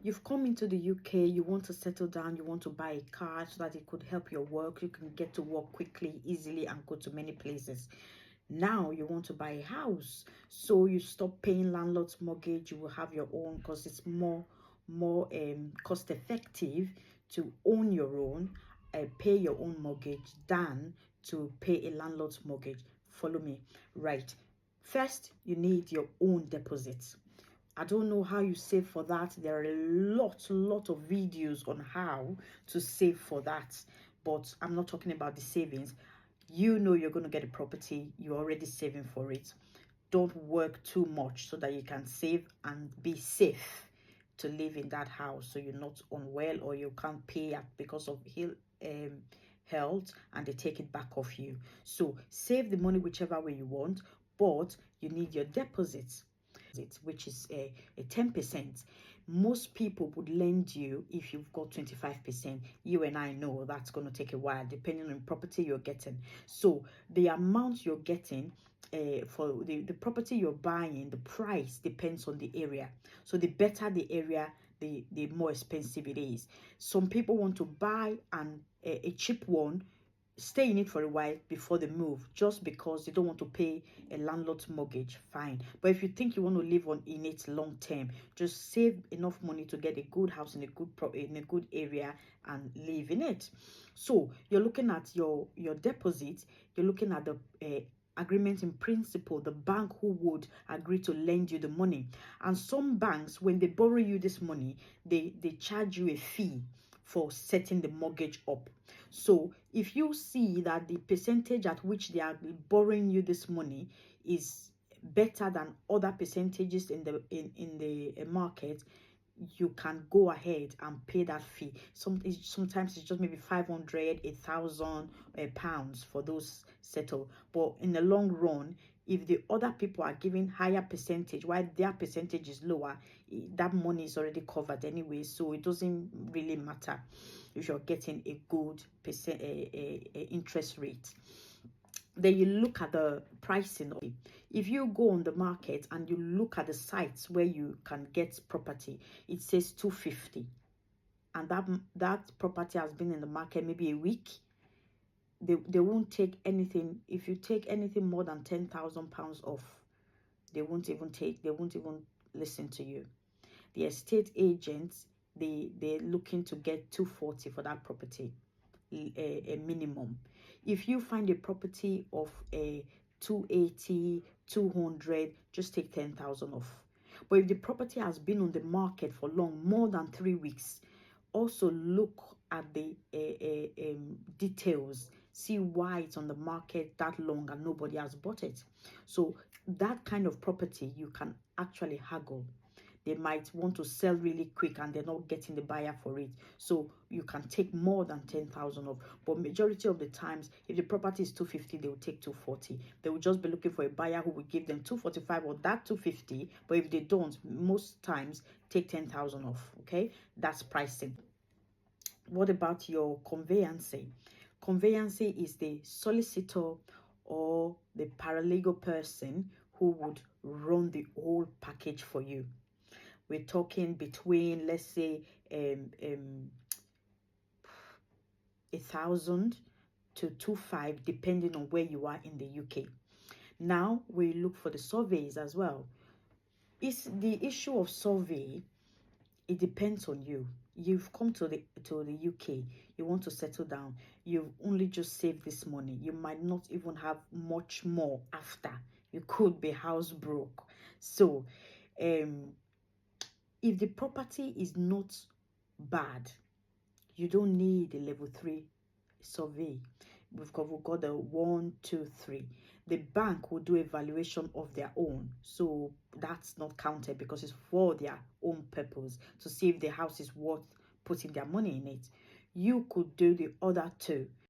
you've come into the UK, you want to settle down, you want to buy a car so that it could help your work, you can get to work quickly, easily, and go to many places. Now you want to buy a house, so you stop paying landlord's mortgage, you will have your own, because it's more cost effective to own your own, pay your own mortgage than to pay a landlord's mortgage. Follow me. Right, first you need your own deposit. I don't know how you save for that. There are a lot of videos on how to save for that, but I'm not talking about the savings. You know you're going to get a property, you're already saving for it. Don't work too much so that you can save and be safe to live in that house, so you're not unwell or you can't pay because of health and they take it back off you. So save the money whichever way you want, but you need your deposits, which is a 10%. Most people would lend you if you've got 25%. You and I know that's going to take a while depending on property you're getting. So the amount you're getting for the property you're buying, the price depends on the area. So the better the area, the more expensive it is. Some people want to buy a cheap one, stay in it for a while before they move, just because they don't want to pay a landlord's mortgage. Fine, but if you think you want to live in it long term, just save enough money to get a good house in a good area and live in it. So you're looking at your deposit, you're looking at the agreement in principle, the bank who would agree to lend you the money. And some banks, when they borrow you this money, they charge you a fee for setting the mortgage up. So if you see that the percentage at which they are borrowing you this money is better than other percentages in the market, you can go ahead and pay that fee. Sometimes it's just maybe 500, 1,000 pounds for those settle. But in the long run, if the other people are giving higher percentage while their percentage is lower, that money is already covered anyway, so it doesn't really matter if you're getting a good interest rate. Then you look at the pricing of it. If you go on the market and you look at the sites where you can get property, it says 250, and that property has been in the market maybe a week. They won't take anything. If you take anything more than 10,000 pounds off, they won't even listen to you. The estate agents, they're looking to get 240 for that property, a minimum. If you find a property of a 280, 200, just take 10,000 off. But if the property has been on the market for long, more than 3 weeks, also look at the details. See why it's on the market that long and nobody has bought it. So that kind of property, you can actually haggle. They might want to sell really quick and they're not getting the buyer for it, so you can take more than 10,000 off. But majority of the times, if the property is 250, they will take 240. They will just be looking for a buyer who will give them 245 or that 250. But if they don't, most times take 10,000 off. Okay, that's pricing. What about your conveyancing? Conveyancing is the solicitor or the paralegal person who would run the whole package for you. We're talking between, let's say, 1,000 to 2,500, depending on where you are in the UK. Now we look for the surveys as well. It's the issue of survey. It depends on you. You've come to the UK, you want to settle down, you've only just saved this money, you might not even have much more after, you could be house broke. So if the property is not bad, you don't need a level 3 survey. We've got the 1, 2, 3. The bank will do evaluation of their own, so that's not counted because it's for their own purpose to see if the house is worth putting their money in it. You could do the other two.